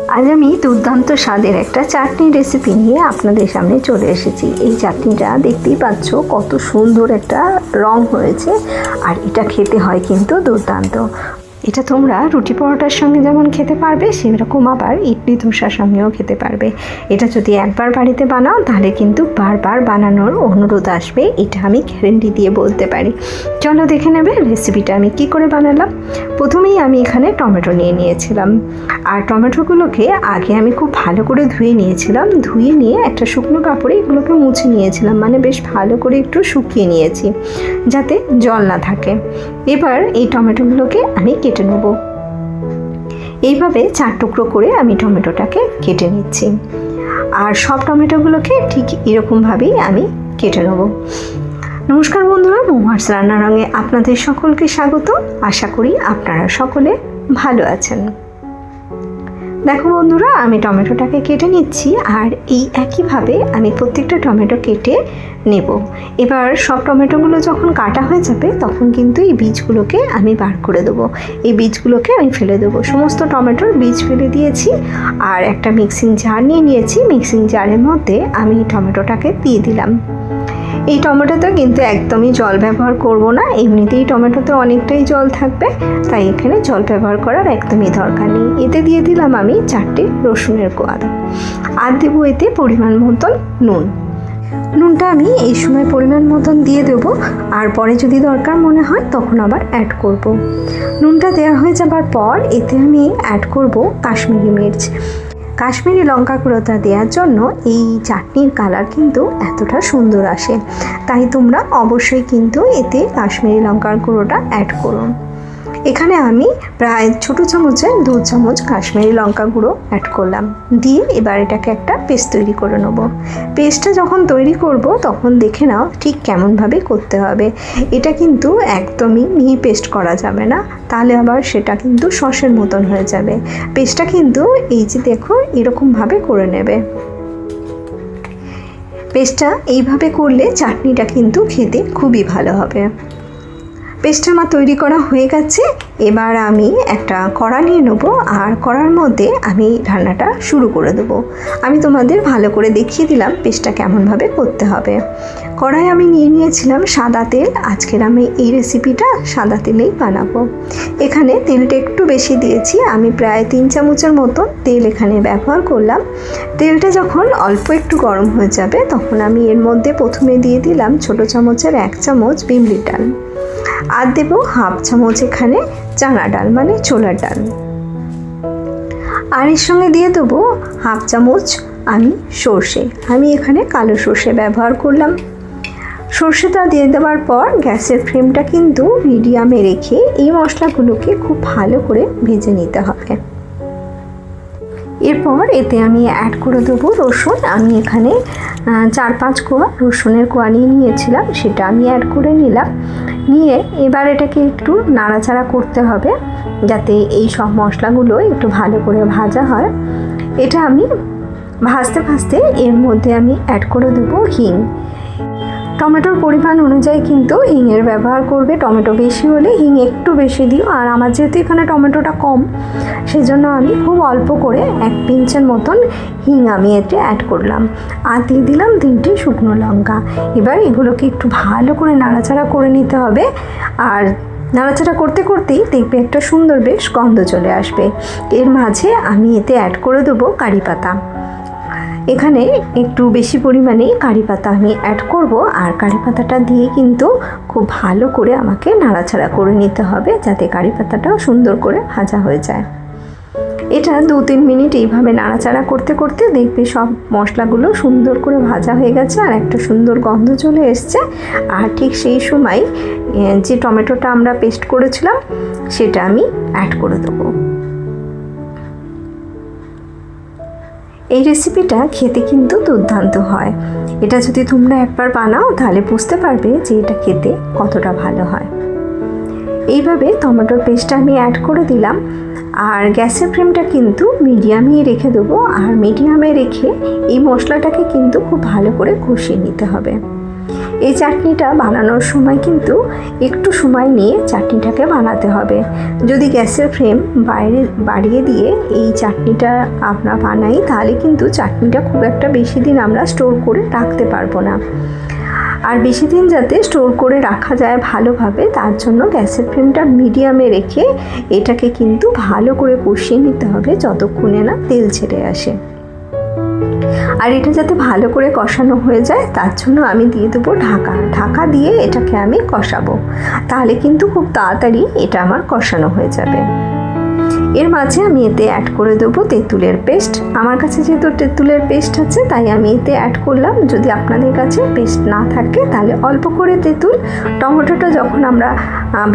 আজ আমি দুর্দান্ত স্বাদের একটা চাটনি রেসিপি নিয়ে আপনাদের সামনে চলে এসেছি। এই চাটনিটা দেখতেই পাচ্ছ কত সুন্দর একটা রং হয়েছে, আর এটা খেতে হয় কিন্তু দুর্দান্ত। এটা তোমরা রুটি পরোটার সঙ্গে যেমন খেতে পারবে, সেরকম আবার ইডলি ধোসার সঙ্গেও খেতে পারবে। এটা যদি একবার বাড়িতে বানাও তাহলে কিন্তু বারবার বানানোর অনুরোধ আসবে, এটা আমি গ্যারেন্টি দিয়ে বলতে পারি। চলো দেখে নেবে রেসিপিটা আমি কি করে বানালাম। প্রথমেই আমি এখানে টমেটো নিয়ে নিয়েছিলাম, আর টমেটোগুলোকে আগে আমি খুব ভালো করে ধুয়ে নিয়েছিলাম। ধুয়ে নিয়ে একটা শুকনো কাপড়ে এগুলোকে মুছে নিয়েছিলাম, মানে বেশ ভালো করে একটু শুকিয়ে নিয়েছি যাতে জল না থাকে। এবার এই টমেটোগুলোকে আমি কেটে নেব। এইভাবে 4 টুকরো করে আমি টমেটোটাকে কেটে নিচ্ছি, আর সব টমেটোগুলোকে ঠিক এরকমভাবেই আমি কেটে নেব। নমস্কার বন্ধুরা, মৌমার্স রান্নারঙে আপনাদের সকলকে স্বাগত। আশা করি আপনারা সকলে ভালো আছেন। দেখো বন্ধুরা, আমি টমেটোটাকে কেটে নিচ্ছি, আর এই একইভাবে আমি প্রত্যেকটা টমেটো কেটে নেব। এবার সব টমেটোগুলো যখন কাটা হয়ে যাবে তখন কিন্তু এই বীজগুলোকে আমি বার করে দেবো। এই বীজগুলোকে আমি ফেলে দেবো। সমস্ত টমেটোর বীজ ফেলে দিয়েছি, আর একটা মিক্সিং জার নিয়ে নিয়েছি। মিক্সিং জারের মধ্যে আমি টমেটোটাকে দিয়ে দিলাম। এই টমেটোতে কিন্তু একদমই জল ব্যবহার করব না, এমনিতেই টমেটোতে অনেকটাই জল থাকবে, তাই এখানে জল ব্যবহার করার একদমই দরকার নেই। এতে দিয়ে দিলাম আমি 4টে রসুনের কোয়া, আর দেবো এতে পরিমাণ মতন নুন। নুনটা আমি এই সময় পরিমাণ মতন দিয়ে দেবো, আর পরে যদি দরকার মনে হয় তখন আবার অ্যাড করব। নুনটা দেওয়া হয়ে যাবার পর এতে আমি অ্যাড করব কাশ্মীরি মির্চ। কাশ্মীরি লঙ্কা গুঁড়োটা দেওয়ার জন্য এই চাটনির কালার কিন্তু এতটা সুন্দর আসে, তাই তোমরা অবশ্যই কিন্তু এতে কাশ্মীরি লঙ্কার গুঁড়োটা অ্যাড করো। এখানে আমি প্রায় ছোটো চামচের 2 চামচ কাশ্মীরি লঙ্কা গুঁড়ো অ্যাড করলাম। দিয়ে এবার এটাকে একটা পেস্ট তৈরি করে নেব। পেস্টটা যখন তৈরি করব তখন দেখে নাও ঠিক কেমনভাবে করতে হবে। এটা কিন্তু একদমই মিহি পেস্ট করা যাবে না, তাহলে আবার সেটা কিন্তু সসের মতন হয়ে যাবে। পেস্টটা কিন্তু এই যে দেখো এরকমভাবে করে নেবে। পেস্টটা এইভাবে করলে চাটনিটা কিন্তু খেতে খুবই ভালো হবে। পেস্টটা আমার তৈরি করা হয়ে গেছে। এবার আমি একটা কড়া নিয়ে নেবো, আর কড়ার মধ্যে আমি রান্নাটা শুরু করে দেবো। আমি তোমাদের ভালো করে দেখিয়ে দিলাম পেস্টটা কেমনভাবে করতে হবে। কড়াই আমি নিয়ে নিয়েছিলাম সাদা তেল। আজকের আমি এই রেসিপিটা সাদা তেলেই বানাবো। এখানে তেলটা একটু বেশি দিয়েছি, আমি প্রায় 3 চামচের মতো তেল এখানে ব্যবহার করলাম। তেলটা যখন অল্প একটু গরম হয়ে যাবে তখন আমি এর মধ্যে প্রথমে দিয়ে দিলাম ছোটো চামচের 1 চামচ বিউলির ডাল, আর দেবো 1/2 চামচ এখানে চানা ডাল মানে ছোলার ডাল, আর এর সঙ্গে দিয়ে দেবো 1/2 চামচ আমি সর্ষে। আমি এখানে কালো সর্ষে ব্যবহার করলাম। সর্ষেটা দিয়ে দেওয়ার পর গ্যাসের ফ্লেমটা কিন্তু মিডিয়ামে রেখে এই মশলাগুলোকে খুব ভালো করে ভেজে নিতে হবে। এরপর এতে আমি অ্যাড করে দেবো রসুন। আমি এখানে 4-5 কোয়া রসুনের কোয়া নিয়ে নিয়েছিলাম, সেটা আমি অ্যাড করে নিলাম। নিয়ে এবার এটাকে একটু নাড়াচাড়া করতে হবে যাতে এই সব মশলাগুলো একটু ভালো করে ভাজা হয়। এটা আমি ভাজতে ভাজতে এর মধ্যে আমি অ্যাড করে দেবো হিং। টমেটোর পরিমাণ অনুযায়ী কিন্তু হিংয়ের ব্যবহার করবে। টমেটো বেশি হলে হিং একটু বেশি দিও, আর আমার যেহেতু এখানে টমেটোটা কম সেজন্য আমি খুব অল্প করে 1 পিঞ্চের মতন হিং আমি এতে অ্যাড করলাম, আর দিয়ে দিলাম 3টে শুকনো লঙ্কা। এবার এগুলোকে একটু ভালো করে নাড়াচাড়া করে নিতে হবে, আর নাড়াচাড়া করতে করতেই দেখবে একটা সুন্দর বেশ গন্ধ চলে আসবে। এর মাঝে আমি এতে অ্যাড করে দেবো কারি পাতা। এখানে একটু বেশি পরিমাণেই কারি পাতা আমি অ্যাড করব, আর কারি পাতাটা দিয়ে কিন্তু খুব ভালো করে আমাকে নাড়াচাড়া করে নিতে হবে যাতে কারি পাতাটাও সুন্দর করে ভাজা হয়ে যায়। এটা 2-3 মিনিট এইভাবে নাড়াচাড়া করতে করতে দেখবে সব মশলাগুলো সুন্দর করে ভাজা হয়ে গেছে, আর একটা সুন্দর গন্ধ চলে এসছে। আর ঠিক সেই সময় যে টমেটোটা আমরা পেস্ট করেছিলাম সেটা আমি অ্যাড করে দেবো। এই রেসিপিটা খেতে কিন্তু দুর্দান্ত হয়। এটা যদি তোমরা একবার বানাও তাহলে বুঝতে পারবে যে এটা খেতে কতটা ভালো হয়। এইভাবে টমেটোর পেস্টটা আমি অ্যাড করে দিলাম, আর গ্যাসের ফ্লেমটা কিন্তু মিডিয়ামে রেখে দেবো, আর মিডিয়ামে রেখে এই মশলাটাকে কিন্তু খুব ভালো করে কষিয়ে নিতে হবে। এই চাটনিটা বানানোর সময় কিন্তু একটু সময় নিয়ে চাটনিটাকে বানাতে হবে। যদি গ্যাসের ফ্লেম বাড়িয়ে দিয়ে এই চাটনিটা আমরা বানাই তাহলে কিন্তু চাটনিটা খুব একটা বেশি দিন আমরা স্টোর করে রাখতে পারবো না। আর বেশি দিন যাতে স্টোর করে রাখা যায় ভালোভাবে, তার জন্য গ্যাসের ফ্লেমটা মিডিয়ামে রেখে এটাকে কিন্তু ভালো করে কষিয়ে নিতে হবে যতক্ষণে না তেল ছেড়ে আসে। আর এটা যাতে ভালো করে কষানো হয়ে যায় তার জন্য আমি দিয়ে দেবো ঢাকা দিয়ে এটাকে আমি কষাবো, তাহলে কিন্তু খুব তাড়াতাড়ি এটা আমার কষানো হয়ে যাবে। এর মাঝে আমি এতে অ্যাড করে দেবো তেঁতুলের পেস্ট। আমার কাছে যেহেতু তেঁতুলের পেস্ট আছে তাই আমি এতে অ্যাড করলাম। যদি আপনাদের কাছে পেস্ট না থাকে তাহলে অল্প করে তেঁতুল টমেটোটা যখন আমরা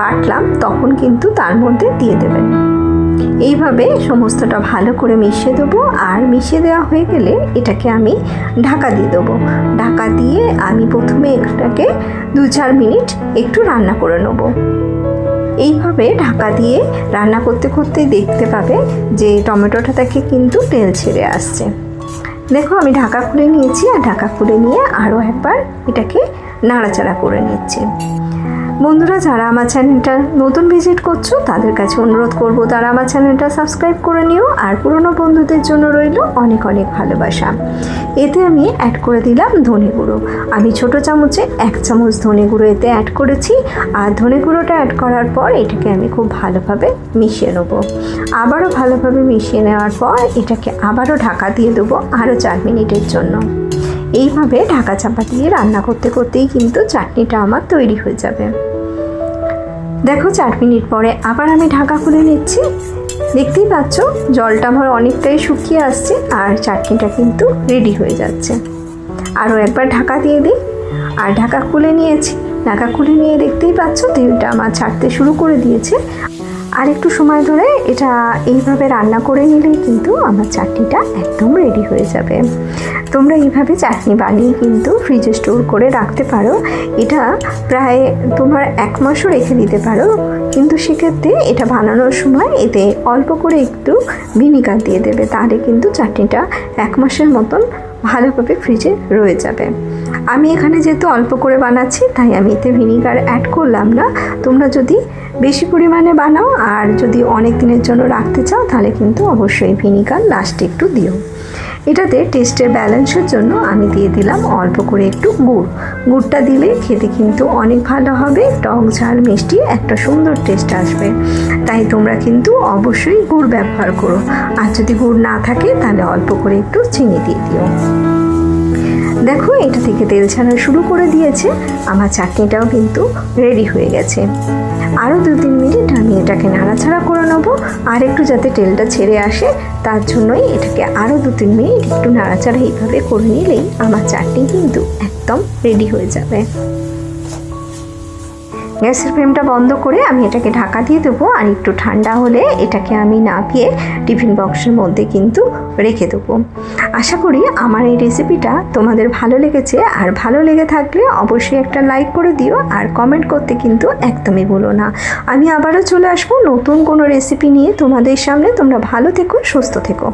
বাটলাম তখন কিন্তু তার মধ্যে দিয়ে দেবেন। এইভাবে সমস্তটা ভালো করে মিশিয়ে দেবো। আর মিশিয়ে দেওয়া হয়ে গেলে এটাকে আমি ঢাকা দিয়ে দেবো। ঢাকা দিয়ে আমি প্রথমে এটাকে 2-4 মিনিট একটু রান্না করে নেবো। এইভাবে ঢাকা দিয়ে রান্না করতে করতেই দেখতে পাবে যে টমেটোটা থেকে কিন্তু তেল ছেড়ে আসছে। দেখো আমি ঢাকা খুলে নিয়েছি, আর ঢাকা খুলে নিয়ে আরও একবার এটাকে নাড়াচাড়া করে নিচ্ছি। বন্ধুরা, যারা আমার চ্যানেলটা নতুন ভিজিট করছো তাদের কাছে অনুরোধ করব তারা আমার চ্যানেলটা সাবস্ক্রাইব করে নিও। আর পুরনো বন্ধুদের জন্য রইল অনেক অনেক ভালোবাসা। এতে আমি অ্যাড করে দিলাম ধনে গুঁড়ো। আমি ছোটো চামচে 1 চামচ ধনে গুঁড়ো এতে অ্যাড করেছি। আর ধনে গুঁড়োটা অ্যাড করার পর এটাকে আমি খুব ভালোভাবে মিশিয়ে নেব। আবারও ভালোভাবে মিশিয়ে নেওয়ার পর এটাকে আবারও ঢাকা দিয়ে দেবো আরও 4 মিনিটের জন্য। এইভাবে ঢাকা চাপা দিয়ে রান্না করতে করতেই কিন্তু চাটনিটা আমার তৈরি হয়ে যাবে। দেখো 4 মিনিট পরে আবার আমি ঢাকা খুলে নিচ্ছি। দেখতেই পাচ্ছ জলটা আমার অনেকটাই শুকিয়ে আসছে আর চাটনিটা কিন্তু রেডি হয়ে যাচ্ছে। আরও একবার ঢাকা দিয়ে দিই, আর ঢাকা খুলে নিয়েছি। ঢাকা খুলে নিয়ে দেখতেই পাচ্ছ তেলটা আমার ছাড়তে শুরু করে দিয়েছে। আর একটু সময় ধরে এটা এইভাবে রান্না করে নিলেই কিন্তু আমার চাটনিটা একদম রেডি হয়ে যাবে। তোমরা এইভাবে চাটনি বানিয়ে কিন্তু ফ্রিজে স্টোর করে রাখতে পারো। এটা প্রায় তোমার 1 মাসও রেখে দিতে পারো, কিন্তু সেক্ষেত্রে এটা বানানোর সময় এতে অল্প করে একটু ভিনিগার দিয়ে দেবে, তাহলে কিন্তু চাটনিটা 1 মাসের মতন ভালোভাবে ফ্রিজে রয়ে যাবে। আমি এখানে যেহেতু অল্প করে বানাচ্ছি তাই আমি এতে ভিনিগার অ্যাড করলাম না। তোমরা যদি বেশি পরিমাণে বানাও আর যদি অনেক দিনের জন্য রাখতে চাও তাহলে কিন্তু অবশ্যই ভিনিগার লাস্টে একটু দিও। এটাতে টেস্টের ব্যালেন্সের জন্য আমি দিয়ে দিলাম অল্প করে একটু গুড়টা দিলে খেতে কিন্তু অনেক ভালো হবে। টক ঝাল মিষ্টি একটা সুন্দর টেস্ট আসবে, তাই তোমরা কিন্তু অবশ্যই গুড় ব্যবহার করো। আর যদি গুড় না থাকে তাহলে অল্প করে একটু চিনি দিয়ে দিও। দেখো এটা থেকে তেল ছাড়া শুরু করে দিয়েছে। আমার চাটনিটাও কিন্তু রেডি হয়ে গেছে। আরও 2-3 মিনিট আমি এটাকে নাড়াচাড়া করে নেবো। আর একটু যাতে তেলটা ছেড়ে আসে তার জন্যই এটাকে আরও 2-3 মিনিট একটু নাড়াচাড়া এইভাবে করে নিলেই আমার চাটনি কিন্তু একদম রেডি হয়ে যাবে। গ্যাসের ফ্লেমটা বন্ধ করে আমি এটাকে ঢাকা দিয়ে দেবো। আর একটু ঠান্ডা হলে এটাকে আমি নামিয়ে টিফিন বক্সের মধ্যে কিন্তু রেখে দেবো। আশা করি আমার এই রেসিপিটা তোমাদের ভালো লেগেছে। আর ভালো লেগে থাকলে অবশ্যই একটা লাইক করে দিও, আর কমেন্ট করতে কিন্তু একদমই ভুলো না। আমি আবারও চলে আসবো নতুন কোনো রেসিপি নিয়ে তোমাদের সামনে। তোমরা ভালো থেকো, সুস্থ থেকো।